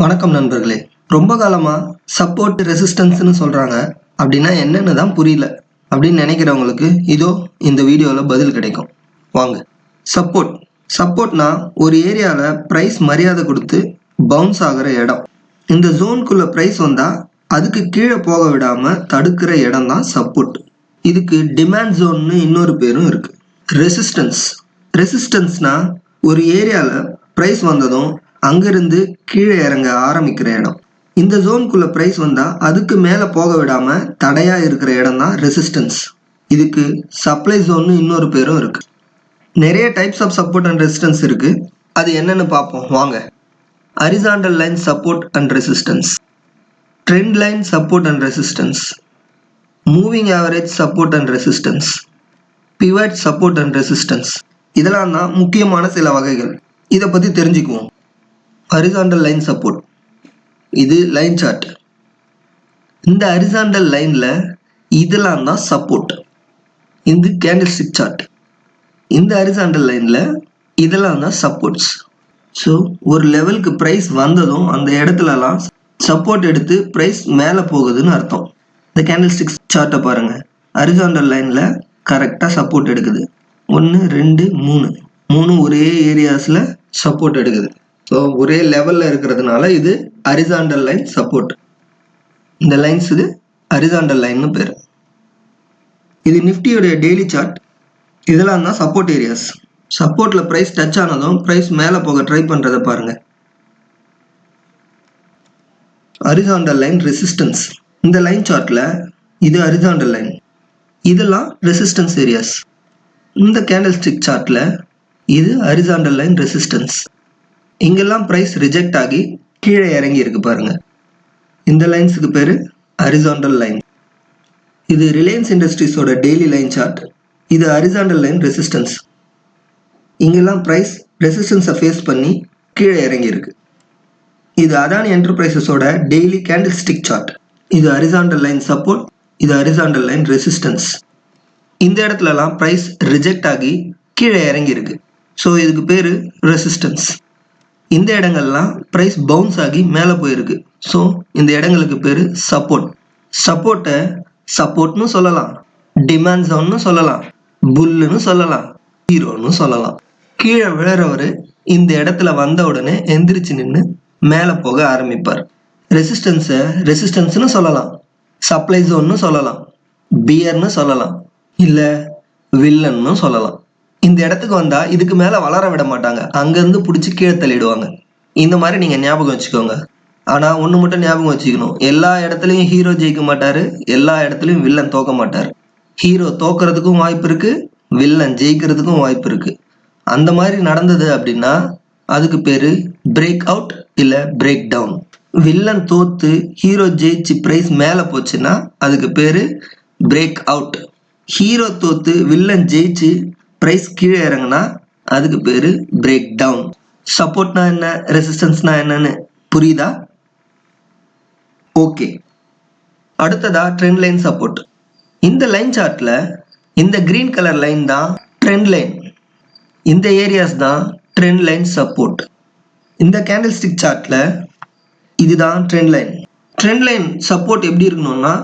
வணக்கம் நண்பர்களே. ரொம்ப காலமா சப்போர்ட் ரெசிஸ்டன்ஸ்னு சொல்றாங்க. அப்படின்னா என்னன்னு தான் புரியல அப்படின்னு நினைக்கிறவங்களுக்கு இதோ இந்த வீடியோவில் பதில் கிடைக்கும். வாங்க. சப்போர்ட்னா ஒரு ஏரியாவில் ப்ரைஸ் மரியாதை கொடுத்து பவுன்ஸ் ஆகிற இடம். இந்த ஜோனுக்குள்ள ப்ரைஸ் வந்தா அதுக்கு கீழே போக விடாம தடுக்கிற இடம் தான் சப்போர்ட். இதுக்கு டிமாண்ட் ஜோன்னு இன்னொரு பேரும் இருக்கு. ரெசிஸ்டன்ஸ்னா ஒரு ஏரியாவில் ப்ரைஸ் வந்ததும் அங்கிருந்து கீழே இறங்க ஆரம்பிக்கிற இடம். இந்த ஜோனுக்குள்ள ப்ரைஸ் வந்தா அதுக்கு மேலே போக விடாம தடையா இருக்கிற இடம் தான் ரெசிஸ்டன்ஸ். இதுக்கு சப்ளை ஜோன்னு இன்னொரு பேரும் இருக்கு. நிறைய types of support and resistance இருக்கு. அது என்னன்னு பார்ப்போம் வாங்க. Horizontal line support and resistance, trend line support and resistance, moving average support and resistance, pivot support and resistance. இதெல்லாம் தான் முக்கியமான சில வகைகள். இதை பற்றி தெரிஞ்சுக்குவோம். ஹரிசாண்டல் லைன் சப்போர்ட், இது லைன் சார்ட். இந்த ஹரிசாண்டல் லைனில் இதெல்லாம் தான் சப்போர்ட். இது கேண்டில்ஸ்டிக் சார்ட். இந்த ஹரிசாண்டல் லைனில் இதெல்லாம் தான் சப்போர்ட்ஸ். ஸோ ஒரு லெவலுக்கு ப்ரைஸ் வந்ததும் அந்த இடத்துலலாம் சப்போர்ட் எடுத்து ப்ரைஸ் மேலே போகுதுன்னு அர்த்தம். இந்த கேண்டில்ஸ்டிக் சார்ட்டை பாருங்கள். ஹரிசாண்டல் லைனில் கரெக்டாக சப்போர்ட் எடுக்குது. 1 2 3 ஒரே ஏரியாஸில் சப்போர்ட் எடுக்குது. ஸோ ஒரே லெவலில் இருக்கிறதுனால இது ஹரிசாண்டல் லைன் சப்போர்ட். இந்த லைன்ஸ் இது ஹரிசாண்டல் லைன்னு பேர். இது நிஃப்டியோடைய டெய்லி சார்ட். இதெல்லாம் தான் சப்போர்ட் ஏரியாஸ். சப்போர்ட்டில் ப்ரைஸ் டச் ஆனதும் ப்ரைஸ் மேலே போக ட்ரை பண்ணுறதை பாருங்கள். Horizontal line resistance. இந்த லைன் சார்ட்டில் இது ஹரிசாண்டல் லைன், இதெல்லாம் ரெசிஸ்டன்ஸ் ஏரியாஸ். இந்த கேண்டில்ஸ்டிக் சார்ட்டில் இது ஹரிசாண்டல் லைன் ரெசிஸ்டன்ஸ். இங்கெல்லாம் ப்ரைஸ் ரிஜெக்ட் ஆகி கீழே இறங்கி இருக்கு பாருங்க. இந்த லைன்ஸுக்கு பேர் ஹரிசாண்டல் லைன். இது ரிலையன்ஸ் இண்டஸ்ட்ரீஸோட டெய்லி லைன் சார்ட். இது ஹரிசாண்டல் லைன் ரெசிஸ்டன்ஸ். இங்கெல்லாம் ப்ரைஸ் ரெசிஸ்டன்ஸை ஃபேஸ் பண்ணி கீழே இறங்கி இருக்கு. இது அதானி என்டர்பிரைசஸோட டெய்லி கேண்டில்ஸ்டிக் சார்ட். இது ஹரிசாண்டல் லைன் சப்போர்ட், இது ஹரிசாண்டல் லைன் ரெசிஸ்டன்ஸ். இந்த இடத்துலலாம் ப்ரைஸ் ரிஜெக்ட் ஆகி கீழே இறங்கி இருக்கு. ஸோ இதுக்கு பேர் ரெசிஸ்டன்ஸ். இந்த இடங்கள்லாம் ப்ரைஸ் பவுன்ஸ் ஆகி மேலே போயிருக்கு. ஸோ இந்த இடங்களுக்கு பேர் சப்போர்ட். சப்போர்ட்டை சப்போர்ட்னு சொல்லலாம், டிமாண்ட் ஜோன்னு சொல்லலாம், புல்லுன்னு சொல்லலாம், ஹீரோன்னு சொல்லலாம். கீழே விழுறவர் இந்த இடத்துல வந்த உடனே எந்திரிச்சு நின்று மேலே போக ஆரம்பிப்பார். ரெசிஸ்டன்ஸை ரெசிஸ்டன்ஸ்னு சொல்லலாம், சப்ளை ஜோன்னு சொல்லலாம், பியர்னு சொல்லலாம், இல்லை வில்லன்னு சொல்லலாம். இந்த இடத்துக்கு வந்தா இதுக்கு மேல வளர விட மாட்டாங்க, அங்கிருந்து பிடிச்சி கீழே தள்ளிடுவாங்க. இந்த மாதிரி நீங்க ஞாபகம் வச்சுக்கோங்க. ஆனா ஒண்ணு மட்டும் ஞாபகம் வச்சுக்கணும், எல்லா இடத்துலயும் ஹீரோ ஜெயிக்க மாட்டாரு, எல்லா இடத்துலயும் வில்லன் தோக்க மாட்டாரு. ஹீரோ தோக்கிறதுக்கும் வாய்ப்பு இருக்கு, வில்லன் ஜெயிக்கிறதுக்கும் வாய்ப்பு இருக்கு. அந்த மாதிரி நடந்தது அப்படின்னா அதுக்கு பேரு பிரேக் அவுட் இல்ல பிரேக் டவுன். வில்லன் தோத்து ஹீரோ ஜெயிச்சு பிரைஸ் மேல போச்சுன்னா அதுக்கு பேரு பிரேக் அவுட். ஹீரோ தோத்து வில்லன் ஜெயிச்சு ப்ரைஸ் கீழே இறங்குனா அதுக்கு பேர் பிரேக் டவுன். சப்போர்ட்னா என்ன, ரெசிஸ்டன்ஸ்னா என்னன்னு புரியுதா? ஓகே. அடுத்ததா ட்ரெண்ட் லைன் சப்போர்ட். இந்த லைன் சார்ட்ல இந்த கிரீன் கலர் லைன் தான் ட்ரெண்ட் லைன். இந்த ஏரியாஸ் தான் ட்ரெண்ட் லைன் சப்போர்ட். இந்த கேண்டில்ஸ்டிக் சார்ட்ல இதுதான் trend line. Trend line support எப்படி இருக்கணும்னா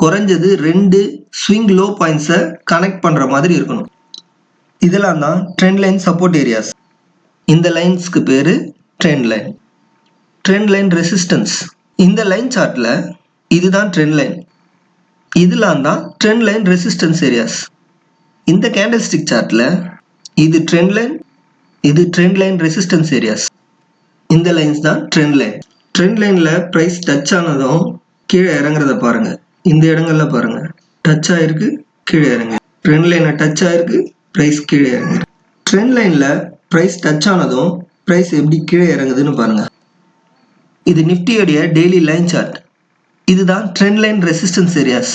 குறைஞ்சது 2 ஸ்விங் லோ பாயிண்ட்ஸை கனெக்ட் பண்ற மாதிரி இருக்கணும். இதெல்லாம் தான் ட்ரெண்ட் லைன் சப்போர்ட் ஏரியாஸ். இந்த லைன்ஸ்க்கு பேரு trend line. Trend line resistance. இந்த லைன் சார்ட்ல இதுதான் ட்ரெண்ட் லைன். இதெல்லாம் தான் ட்ரெண்ட் லைன் ரெசிஸ்டன்ஸ் ஏரியாஸ். இந்த கேண்டில்ஸ்டிக் சார்ட்ல இது ட்ரெண்ட் லைன், இது ட்ரெண்ட் லைன் ரெசிஸ்டன்ஸ் ஏரியாஸ். இந்த லைன்ஸ் தான் ட்ரெண்ட் லைன். ட்ரெண்ட் லைன்ல பிரைஸ் டச் ஆனதும் கீழே இறங்குறத பாருங்க. இந்த இடங்கள்ல பாருங்க, டச் ஆயிருக்கு, கீழே இறங்கு. ட்ரெண்ட் லைனை டச் ஆயிருக்கு, ப்ரைஸ் கீழே இறங்குது. ட்ரெண்ட் லைனில் ப்ரைஸ் டச் ஆனதும் ப்ரைஸ் எப்படி கீழே இறங்குதுன்னு பாருங்க. இது நிஃப்டியோடைய டெய்லி லைன் சார்ட். இதுதான் trend line resistance areas.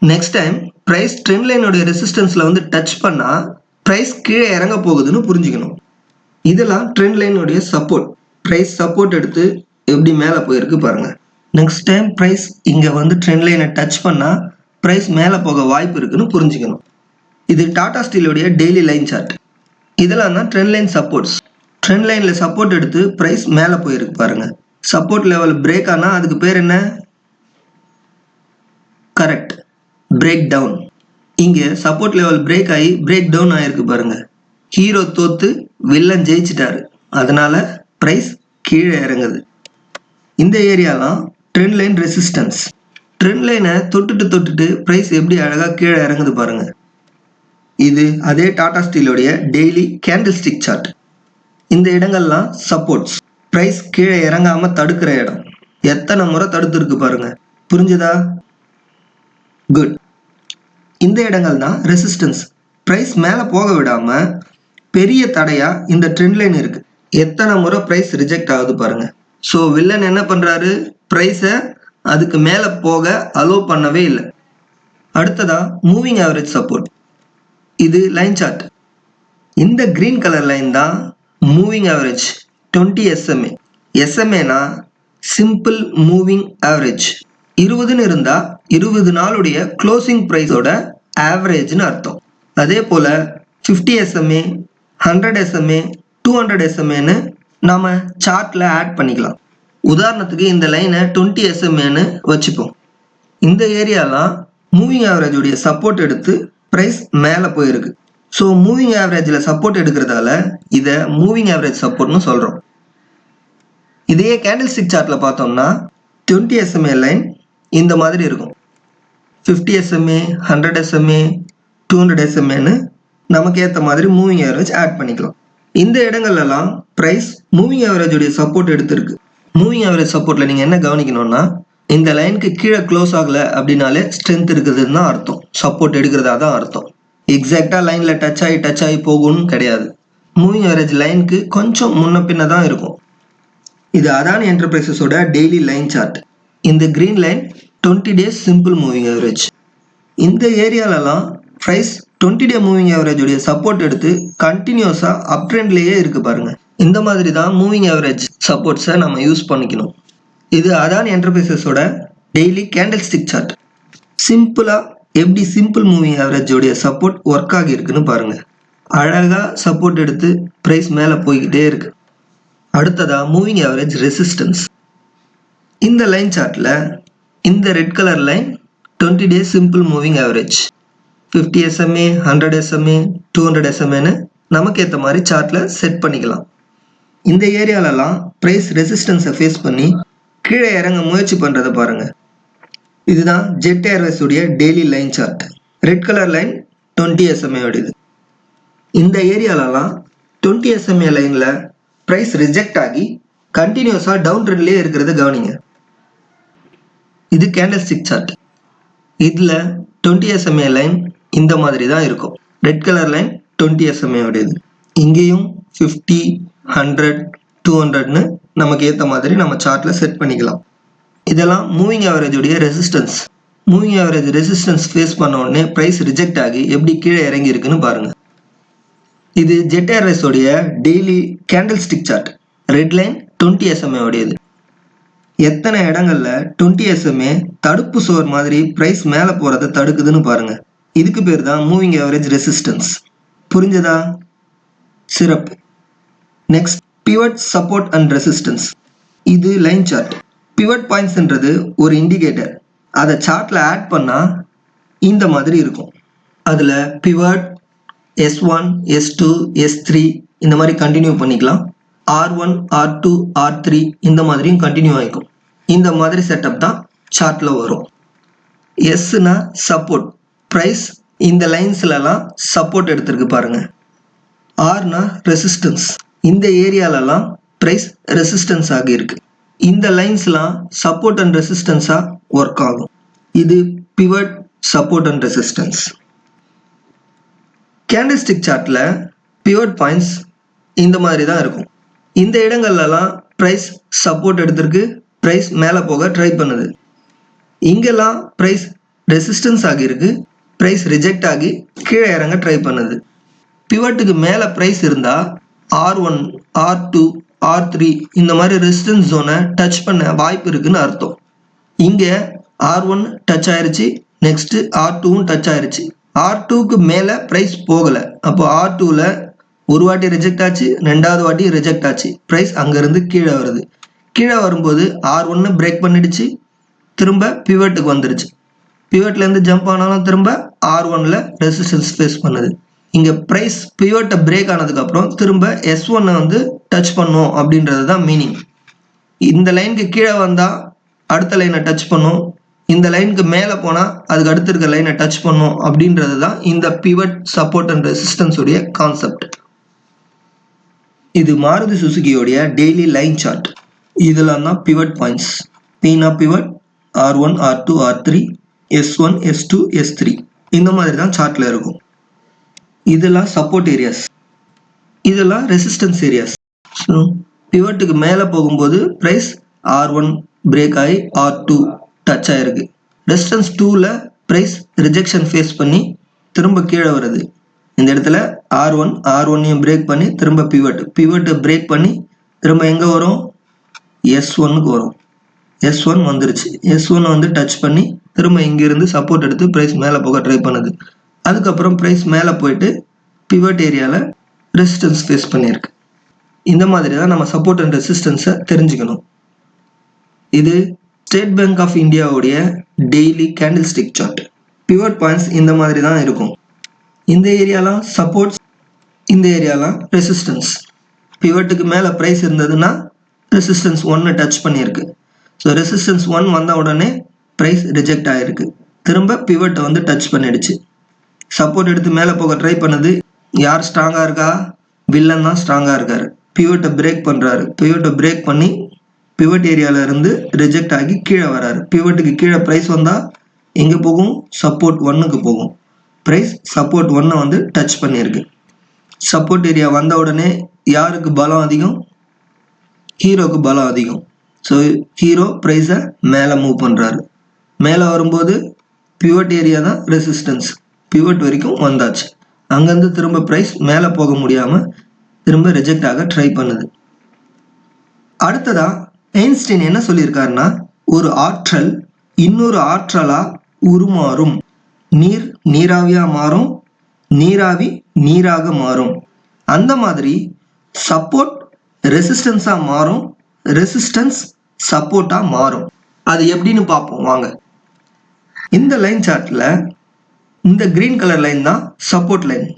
Next time price trend லைனோடைய ரெசிஸ்டன்ஸில் வந்து டச் பண்ணால் ப்ரைஸ் கீழே இறங்க போகுதுன்னு புரிஞ்சுக்கணும். இதெல்லாம் ட்ரெண்ட் லைனுடைய சப்போர்ட். ப்ரைஸ் சப்போர்ட் எடுத்து எப்படி மேலே போயிருக்கு பாருங்க. நெக்ஸ்ட் டைம் ப்ரைஸ் இங்கே வந்து ட்ரெண்ட் லைனை டச் பண்ணால் ப்ரைஸ் மேலே போக வாய்ப்பு இருக்குன்னு புரிஞ்சுக்கணும். இது டாடா ஸ்டீலோடைய டெய்லி லைன் சார்ட். இதெல்லாம் தான் ட்ரெண்ட் லைன் சப்போர்ட்ஸ். ட்ரெண்ட் லைனில் சப்போர்ட் எடுத்து ப்ரைஸ் மேலே போயிருக்கு பாருங்க. சப்போர்ட் லெவல் பிரேக் ஆனால் அதுக்கு பேர் என்ன? Correct, break down. இங்கே சப்போர்ட் லெவல் பிரேக் ஆகி பிரேக் டவுன் ஆயிருக்கு பாருங்க. ஹீரோ தோத்து வில்லன் ஜெயிச்சிட்டாரு, அதனால ப்ரைஸ் கீழே இறங்குது. இந்த ஏரியாலாம் ட்ரெண்ட் லைன் ரெசிஸ்டன்ஸ். ட்ரெண்ட் லைனை தொட்டுட்டு ப்ரைஸ் எப்படி அழகாக கீழே இறங்குது பாருங்க. இது அதே டாடா ஸ்டீலோடைய டெய்லி கேண்டில் ஸ்டிக் சார்ட். இந்த இடங்கள்லாம் சப்போர்ட்ஸ், ப்ரைஸ் கீழே இறங்காம தடுக்கிற இடம். எத்தனை முறை தடுத்துருக்கு பாருங்க. புரிஞ்சுதா? குட். இந்த இடங்கள் தான் ரெசிஸ்டன்ஸ், ப்ரைஸ் மேலே போக விடாம பெரிய தடையா இந்த ட்ரெண்ட் லைன் இருக்கு. எத்தனை முறை ப்ரைஸ் ரிஜெக்ட் ஆகுது பாருங்க. ஸோ வில்லன் என்ன பண்றாரு? ப்ரைஸை அதுக்கு மேலே போக அலோவ் பண்ணவே இல்லை. அடுத்ததா மூவிங் ஆவரேஜ் சப்போர்ட். இது லைன் சார்ட். இந்த கிரீன் கலர் லைன் தான் மூவிங் ஆவரேஜ் 20 SMA. SMAனா சிம்பிள் மூவிங் ஆவரேஜ். 20ன்னு இருந்தா 20 நாளுடைய க்ளோசிங் ப்ரைஸோட ஆவரேஜ்னு அர்த்தம். அதே போல 50 SMA, 100 SMA, 200 SMAன்னு நாம சார்ட்ல ஆட் பண்ணிக்கலாம். உதாரணத்துக்கு இந்த லைனை 20 SMAன்னு வச்சுப்போம். இந்த ஏரியாலாம் மூவிங் ஆவரேஜுடைய சப்போர்ட் எடுத்து ப்ரைஸ் மேலே போயிருக்கு. ஸோ மூவிங் ஆவரேஜில் சப்போர்ட் எடுக்கிறதால இதை மூவிங் ஆவரேஜ் சப்போர்ட்னு சொல்கிறோம். இதையே கேண்டில் ஸ்டிக் சார்ட்டில் பார்த்தோம்னா 20 SMA லைன் இந்த மாதிரி இருக்கும். 50 SMA, 100 SMA, 200 SMAன்னு நமக்கு ஏற்ற மாதிரி மூவிங் ஆவரேஜ் ஆட் பண்ணிக்கலாம். இந்த இடங்கள்லாம் ப்ரைஸ் மூவிங் ஆவரேஜுடைய சப்போர்ட் எடுத்திருக்கு. மூவிங் ஆவரேஜ் சப்போர்ட்டில் நீங்கள் என்ன கவனிக்கணும்னா, இந்த லைனுக்கு கீழே க்ளோஸ் ஆகலை அப்படின்னாலே ஸ்ட்ரென்த் இருக்குதுன்னு தான் அர்த்தம், சப்போர்ட் எடுக்கிறதா தான் அர்த்தம். எக்ஸாக்டாக லைனில் டச் ஆகி போகும்னு கிடையாது. மூவிங் ஆவரேஜ் லைனுக்கு கொஞ்சம் முன்ன பின்ன தான் இருக்கும். இது அதானி என்டர்பிரைசஸோட டெய்லி லைன் சார்ட். இந்த green line 20 days simple moving average. இந்த ஏரியாலலாம் ப்ரைஸ் 20 டே மூவிங் ஆவரேஜுடைய சப்போர்ட் எடுத்து கண்டினியூஸாக அப் ட்ரெண்ட்லேயே இருக்குது பாருங்க. இந்த மாதிரி தான் மூவிங் ஆவரேஜ் சப்போர்ட்ஸை நம்ம யூஸ் பண்ணிக்கணும். இது அதானி என்டர்பிரைசஸோட டெய்லி கேண்டில் ஸ்டிக் சார்ட். சிம்பிளாக எப்படி சிம்பிள் மூவிங் ஆவரேஜோடைய சப்போர்ட் ஒர்க் ஆகியிருக்குன்னு பாருங்க. அழகாக சப்போர்ட் எடுத்து ப்ரைஸ் மேலே போய்கிட்டே இருக்கு. அடுத்ததா மூவிங் ஆவரேஜ் ரெசிஸ்டன்ஸ். இந்த லைன் சார்ட்டில் இந்த red colour line 20 days simple moving average. 50 SMA, 100 SMA, 200 SMAன்னு நமக்கு ஏற்ற மாதிரி சார்ட்டில் செட் பண்ணிக்கலாம். இந்த ஏரியாலலாம் ப்ரைஸ் ரெசிஸ்டன்ஸை ஃபேஸ் பண்ணி கீழே இறங்க முயற்சி பண்ணுறதை பாருங்கள். இதுதான் ஜெட் ஏர்வேஸ் உடைய daily line chart. Red colour line 20 SMA உடையது. இந்த ஏரியாலலாம் 20 SMA லைனில் ப்ரைஸ் ரிஜெக்ட் ஆகி கண்டினியூஸாக டவுன் ட்ரெண்ட்லேயே இருக்கிறத கவனிங்க. இது கேண்டில் ஸ்டிக் சார்ட். இதில் 20 SMA லைன் இந்த மாதிரி தான் இருக்கும். ரெட் கலர் லைன் 20 SMA உடையது. இங்கேயும் 50, 100, 200ன்னு நமக்கு ஏற்ற மாதிரி நம்ம சார்ட்டில் செட் பண்ணிக்கலாம். இதெல்லாம் மூவிங் ஆவரேஜுடைய ரெசிஸ்டன்ஸ். மூவிங் ஆவரேஜ் ரெசிஸ்டன்ஸ் ஃபேஸ் பண்ண உடனே ப்ரைஸ் ரிஜெக்ட் ஆகி எப்படி கீழே இறங்கி இருக்குன்னு பாருங்க. இது ஜெட் ஏர்வேஸோடைய daily candle stick chart. Red line 20 SMA உடையது. எத்தனை இடங்கள்ல 20 SMA தடுப்பு சுவர் மாதிரி ப்ரைஸ் மேலே போகிறத தடுக்குதுன்னு பாருங்க. இதுக்கு பேர் தான் மூவிங் ஆவரேஜ் ரெசிஸ்டன்ஸ். புரிஞ்சதா? சிறப்பு. Next pivot support and resistance. இது லைன் சார்ட். பிவட் பாயிண்ட்ஸ்ன்றது ஒரு இண்டிகேட்டர். அதை சார்ட்டில் ஆட் பண்ணால் இந்த மாதிரி இருக்கும். அதில் பிவட் S1, S2, S3 இந்த மாதிரி கண்டினியூ பண்ணிக்கலாம். R1, R2, R3 இந்த மாதிரியும் கண்டினியூ ஆகிக்கும். இந்த மாதிரி செட்டப் தான் சார்ட்டில் வரும். எஸ்னா சப்போர்ட், ப்ரைஸ் இந்த லைன்ஸ்லலாம் சப்போர்ட் எடுத்திருக்கு பாருங்க. ஆர்னா ரெசிஸ்டன்ஸ், இந்த ஏரியாலலாம் ப்ரைஸ் ரெசிஸ்டன்ஸ் ஆகியிருக்கு. இந்த லைன்ஸ்லாம் சப்போர்ட் அண்ட் ரெசிஸ்டன்ஸாக ஒர்க் ஆகும். இது pivot support and resistance. Candle stick சார்ட்டில் பிவட் பாயிண்ட்ஸ் இந்த மாதிரி தான் இருக்கும். இந்த இடங்கள்லாம் ப்ரைஸ் சப்போர்ட் எடுத்திருக்கு, ப்ரைஸ் மேலே போக ட்ரை பண்ணுது. இங்கெல்லாம் ப்ரைஸ் ரெசிஸ்டன்ஸ் ஆகியிருக்கு, ப்ரைஸ் ரிஜெக்ட் ஆகி கீழே இறங்க ட்ரை பண்ணுது. பிவட்டுக்கு மேலே ப்ரைஸ் இருந்தால் R1, R2, R3 இந்த மாதிரி ரெசிஸ்டன்ஸ் ஜோனை டச் பண்ண வாய்ப்பு இருக்குன்னு அர்த்தம். இங்கே R1 டச் ஆயிருச்சு, நெக்ஸ்ட்டு R2வும் டச் ஆயிருச்சு. R2க்கு மேலே ப்ரைஸ் போகலை. அப்போ R2வில் ஒரு வாட்டி ரிஜெக்ட் ஆச்சு, ரெண்டாவது வாட்டி ரிஜெக்ட் ஆச்சு, ப்ரைஸ் அங்கேருந்து கீழே வருது. கீழே வரும்போது R1 பிரேக் பண்ணிடுச்சு, திரும்ப பிவட்டுக்கு வந்துருச்சு. பிவட்லேருந்து ஜம்ப் ஆனாலும் திரும்ப R1ல ரெசிஸ்டன்ஸ் ஃபேஸ் பண்ணுது. இங்கே ப்ரைஸ் பிவட்டை பிரேக் ஆனதுக்கப்புறம் திரும்ப S1 வந்து டச் பண்ணும் அப்படின்றது தான் மீனிங். இந்த லைனுக்கு கீழே வந்தால் அடுத்த லைனை டச் பண்ணும், இந்த லைனுக்கு மேலே போனால் அதுக்கு அடுத்து இருக்க லைனை டச் பண்ணும் அப்படின்றது தான் இந்த பிவட் சப்போர்ட் அண்ட் ரெசிஸ்டன்ஸ் உடைய கான்செப்ட். இது மாருதி சுசுகியோடைய டெய்லி லைன் சார்ட். இதெல்லாம் தான் pivot points. Beena pivot, R1, R2, R3, S1, S2, S3 இந்த மாதிரி தான் சார்ட்ல இருக்கும். இதெல்லாம் சப்போர்ட் ஏரியாஸ், இதெல்லாம் ரெசிஸ்டன்ஸ் ஏரியாஸ். பிவட்டுக்கு மேலே போகும்போது ப்ரைஸ் R1 பிரேக் ஆகி R2 டச் ஆயிருக்கு. ரெசிஸ்டன்ஸ் 2ல ப்ரைஸ் ரிஜெக்ஷன் ஃபேஸ் பண்ணி திரும்ப கீழே வருது. இந்த இடத்துல R1ஐயும் பிரேக் பண்ணி திரும்ப பிவட்டை பிரேக் பண்ணி திரும்ப எங்கே வரும், S1க்கு வரும். S1 வந்துருச்சு. S1 வந்து டச் பண்ணி திரும்ப இங்கிருந்து சப்போர்ட் எடுத்து ப்ரைஸ் மேலே போக ட்ரை பண்ணுது. அதுக்கப்புறம் ப்ரைஸ் மேலே போயிட்டு பிவட் ஏரியாவில் ரெசிஸ்டன்ஸ் ஃபேஸ் பண்ணியிருக்கு. இந்த மாதிரி தான் நம்ம சப்போர்ட் அண்ட் ரெசிஸ்டன்ஸை தெரிஞ்சுக்கணும். இது ஸ்டேட் பேங்க் ஆஃப் இந்தியாவுடைய daily candle stick chart. Pivot points இந்த மாதிரி தான் இருக்கும். இந்த ஏரியாலாம் சப்போர்ட்ஸ், இந்த ஏரியாலாம் ரெசிஸ்டன்ஸ். பிவட்டுக்கு மேலே ப்ரைஸ் இருந்ததுன்னா ரெசிஸ்டன்ஸ் 1 டச் பண்ணியிருக்கு. ஸோ ரெசிஸ்டன்ஸ் 1 வந்த உடனே ப்ரைஸ் ரிஜெக்ட் ஆகிருக்கு. திரும்ப பிவட்டை வந்து டச் பண்ணிடுச்சு. சப்போர்ட் எடுத்து மேலே போக ட்ரை பண்ணுது. யார் ஸ்ட்ராங்காக இருக்கா, வில்லன் தான் ஸ்ட்ராங்காக இருக்காரு. பிவட்டை பிரேக் பண்ணுறாரு. பிவட்டை பிரேக் பண்ணி பிவட் ஏரியாவில் இருந்து ரிஜெக்ட் ஆகி கீழே வராரு. பிவட்டுக்கு கீழே ப்ரைஸ் வந்தால் எங்கே போகும், சப்போர்ட் 1க்கு போகும். ப்ரைஸ் சப்போர்ட் 1 வந்து டச் பண்ணியிருக்கு. சப்போர்ட் ஏரியா வந்த உடனே யாருக்கு பலம் அதிகம், ஹீரோக்கு பலம் அதிகம். ஸோ ஹீரோ ப்ரைஸை மேலே மூவ் பண்ணுறாரு. மேலே வரும்போது பிவட் ஏரியா தான் ரெசிஸ்டன்ஸ். பிவட் வரைக்கும் வந்தாச்சு. அங்கேருந்து திரும்ப ப்ரைஸ் மேலே போக முடியாமல் திரும்ப ரிஜெக்ட் ஆக ட்ரை பண்ணுது. அடுத்ததா ஐன்ஸ்டைன் என்ன சொல்லியிருக்காருன்னா, ஒரு ஆற்றல் இன்னொரு ஆற்றலா உருமாறும். நீர் நீராவியா மாறும், நீராவி நீராக மாறும். அந்த மாதிரி சப்போர்ட் ரெசிஸ்டன்ஸா மாறும், ரெசிஸ்டன்ஸ் சப்போர்ட்டா மாறும். அது எப்படின்னு பார்ப்போம் வாங்க. இந்த லைன் சார்ட்ல இந்த கிரீன் கலர் லைன் தான் சப்போர்ட் லைன்.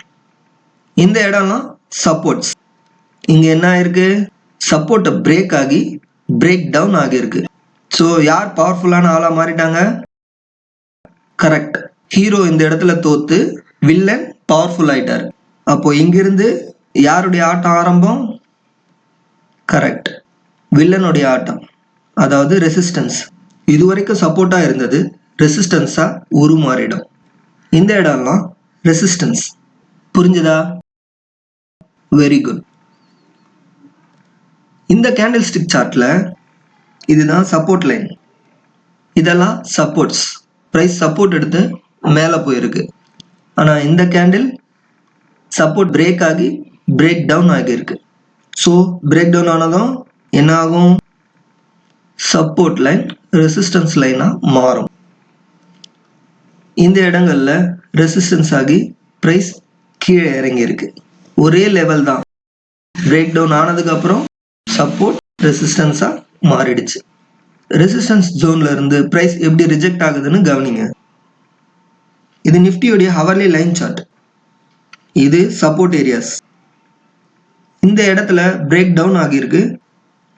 இந்த இடம்லாம் சப்போர்ட்ஸ். இங்க என்ன ஆயிருக்கு, சப்போர்ட்டை பிரேக் ஆகி பிரேக் டவுன் ஆகியிருக்கு. ஸோ யார் பவர்ஃபுல்லான ஆளாக மாறிட்டாங்க, கரெக்ட், ஹீரோ இந்த இடத்துல தோத்து வில்லன் பவர்ஃபுல் ஆயிட்டார். அப்போ இங்கிருந்து யாருடைய ஆட்டம் ஆரம்பம், கரெக்ட், வில்லனுடைய ஆட்டம். அதாவது ரெசிஸ்டன்ஸ் இதுவரைக்கும் சப்போர்ட்டாக இருந்தது ரெசிஸ்டன்ஸாக உருமாறிடும். இந்த இடம்லாம் ரெசிஸ்டன்ஸ். புரிஞ்சுதா? Very good. இந்த கேண்டில் ஸ்டிக் சார்ட்ல இதுதான் சப்போர்ட் லைன். இதெல்லாம் சப்போர்ட்ஸ். ப்ரைஸ் சப்போர்ட் எடுத்து மேலே போயிருக்கு. ஆனால் இந்த கேண்டில் சப்போர்ட் பிரேக் ஆகி பிரேக் டவுன் ஆகியிருக்கு. ஸோ பிரேக் டவுன் ஆனதும் என்ன ஆகும், சப்போர்ட் லைன் ரெசிஸ்டன்ஸ் லைனாக மாறும். இந்த இடங்கள்ல ரெசிஸ்டன்ஸ் ஆகி ப்ரைஸ் கீழே இறங்கியிருக்கு. ஒரே லெவல் தான். பிரேக் டவுன் ஆனதுக்கப்புறம் சப்போர்ட் ரெசிஸ்டன்ஸாக மாறிடுச்சு. ரெசிஸ்டன்ஸ் ஜோன்ல இருந்து ப்ரைஸ் எப்படி ரிஜெக்ட் ஆகுதுன்னு கவனிங்க. இது நிஃப்டியோடைய ஹவர்லி லைன் சார்ட். இது சப்போர்ட் ஏரியாஸ். இந்த இடத்துல பிரேக் டவுன் ஆகியிருக்கு.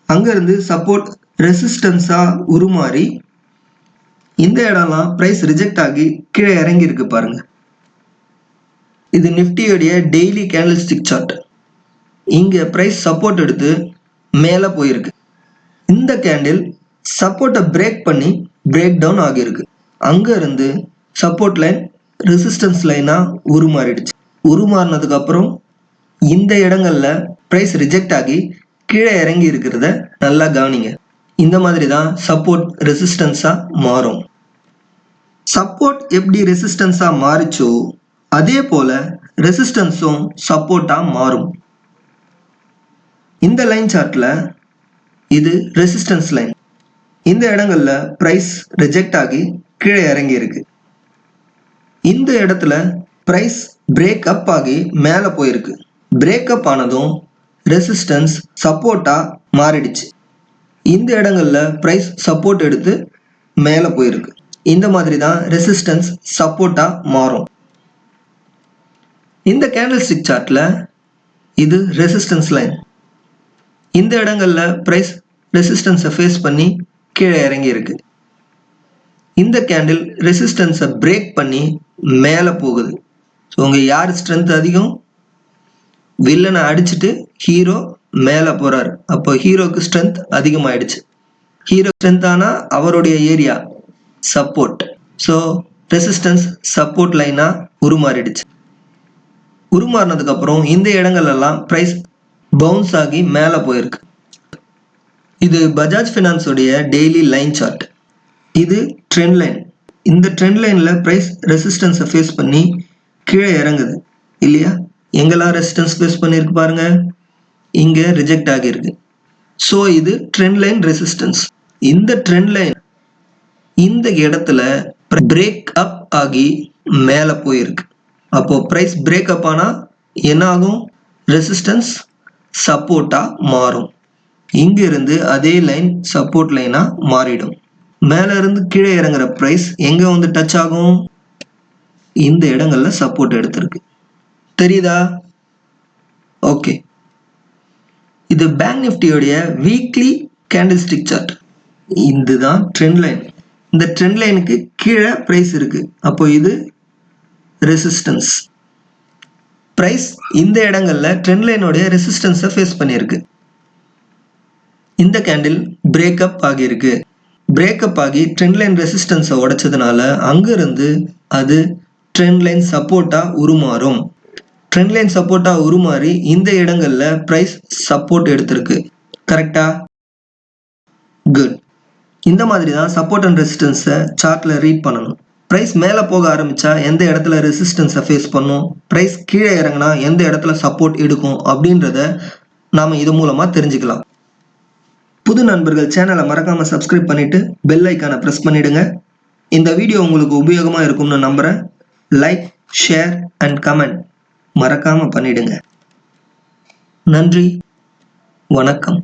அங்கேருந்து சப்போர்ட் ரெசிஸ்டன்ஸாக உருமாறி இந்த இடம்லாம் ப்ரைஸ் ரிஜெக்ட் ஆகி கீழே இறங்கியிருக்கு பாருங்க. இது நிஃப்டியோடைய டெய்லி கேண்டில் ஸ்டிக் சார்ட். இங்கே ப்ரைஸ் சப்போர்ட் எடுத்து மேலே போயிருக்கு. இந்த கேண்டில் சப்போர்ட்டை பிரேக் பண்ணி பிரேக் டவுன் ஆகியிருக்கு. அங்கேருந்து சப்போர்ட் லைன் ரெசிஸ்டன்ஸ் லைனாக உருமாறிடுச்சு. உருமாறினதுக்கு அப்புறம் இந்த இடங்கள்ல ப்ரைஸ் ரிஜெக்ட் ஆகி கீழே இறங்கி இருக்கிறத நல்லா கவனிங்க. இந்த மாதிரி தான் சப்போர்ட் ரெசிஸ்டன்ஸாக மாறும். சப்போர்ட் எப்படி ரெசிஸ்டன்ஸாக மாறிச்சோ அதே போல ரெசிஸ்டன்ஸும் சப்போர்ட்டாக மாறும். இந்த லைன் சார்ட்ல இது ரெசிஸ்டன்ஸ் லைன். இந்த இடங்கள்ல ப்ரைஸ் ரிஜெக்ட் ஆகி கீழே இறங்கி இருக்கு. இந்த இடத்துல ப்ரைஸ் பிரேக் அப் ஆகி மேலே போயிருக்கு. பிரேக் அப் ஆனதும் ரெசிஸ்டன்ஸ் சப்போர்ட்டா மாறிடுச்சு. இந்த இடங்கள்ல பிரைஸ் சப்போர்ட் எடுத்து மேலே போயிருக்கு. இந்த மாதிரி தான் ரெசிஸ்டன்ஸ் சப்போர்ட்டா மாறும். இந்த கேண்டில் ஸ்டிக் சார்ட்ல இது ரெசிஸ்டன்ஸ் லைன். இந்த இடங்கள்ல பிரைஸ் ரெசிஸ்டன்ஸை ஃபேஸ் பண்ணி கீழே இறங்கி இருக்கு. இந்த கேண்டில் ரெசிஸ்டன்ஸை பிரேக் பண்ணி மேலே போகுது. ஸோ உங்க யார் ஸ்ட்ரென்த் அதிகம்? வில்லனை அடிச்சுட்டு ஹீரோ மேலே போறாரு. அப்போ ஹீரோக்கு ஸ்ட்ரென்த் அதிகமாயிடுச்சு. ஹீரோ ஸ்ட்ரென்த் ஆனா அவருடைய area support. So resistance support லைனா உருமாறிடுச்சு. உருமாறினதுக்கு அப்புறம் இந்த இடங்கள்லாம் பிரைஸ் பவுன்ஸ் ஆகி மேலே போயிருக்கு. இது பஜாஜ் ஃபினான்ஸ் உடைய டெய்லி லைன் சார்ட். இது ட்ரெண்ட் லைன். இந்த ட்ரெண்ட் லைன்ல பிரைஸ் ரெசிஸ்டன்ஸை ஃபேஸ் பண்ணி கீழே இறங்குது இல்லையா? எங்கெல்லாம் ரெசிஸ்டன்ஸ் ஃபேஸ் பண்ணியிருக்கு பாருங்க. இங்க ரிஜெக்ட் ஆகியிருக்கு. ஸோ இது ட்ரெண்ட் லைன் ரெசிஸ்டன்ஸ். இந்த ட்ரெண்ட் லைன் இந்த இடத்துல பிரேக் அப் ஆகி மேலே போயிருக்கு. அப்போ பிரைஸ் பிரேக் அப் ஆனா என்ன ஆகும்? ரெசிஸ்டன்ஸ் சப்போர்ட்டா மாறும். இங்க இருந்து அதே லைன் சப்போர்ட் லைனா மாறிடும். மேல இருந்து கீழே இறங்குற பிரைஸ் எங்க வந்து டச் ஆகும்? இந்த இடங்கள்ல சப்போர்ட் எடுத்திருக்கு. தெரியுதா? ஓகே. இது பேங்க் நிஃப்டியோடைய வீக்லி கேண்டில் ஸ்டிக் சார்ட். இதுதான் ட்ரெண்ட் லைன். இந்த ட்ரெண்ட் லைனுக்கு கீழே பிரைஸ் இருக்கு. அப்போ இது ரெசிஸ்டன்ஸ். பிரைஸ் இந்த இடங்கள்ல ட்ரெண்ட் லைனோடைய ரெசிஸ்டன்ஸை ஃபேஸ் பண்ணியிருக்கு. இந்த கேண்டில் பிரேக்கப் ஆகியிருக்கு. பிரேக்கப் ஆகி ட்ரெண்ட் லைன் ரெசிஸ்டன்ஸை உடைச்சதுனால அங்கிருந்து அது ட்ரெண்ட் லைன் சப்போர்ட்டா உருமாறும். ட்ரெண்ட் லைன் சப்போர்ட்டா உருமாறி இந்த இடங்கள்ல பிரைஸ் சப்போர்ட் எடுத்திருக்கு. கரெக்டா? குட். இந்த மாதிரி தான் சப்போர்ட் அண்ட் ரெசிஸ்டன்ஸை சார்ட்ல ரீட் பண்ணணும். பிரைஸ் மேலே போக ஆரம்பிச்சா எந்த இடத்துல ரெசிஸ்டன்ஸை ஃபேஸ் பண்ணும், பிரைஸ் கீழே இறங்கினா எந்த இடத்துல சப்போர்ட் எடுக்கும் அப்படின்றத நாம இது மூலமா தெரிஞ்சுக்கலாம். புது நண்பர்கள் சேனலை மறக்காம சப்ஸ்கிரைப் பண்ணிட்டு பெல் ஐக்கானை பிரஸ் பண்ணிடுங்க. இந்த வீடியோ உங்களுக்கு உபயோகமா இருக்கும்னு நம்புறேன். லைக், ஷேர் அண்ட் கமெண்ட் மறக்காம பண்ணிடுங்க. நன்றி, வணக்கம்.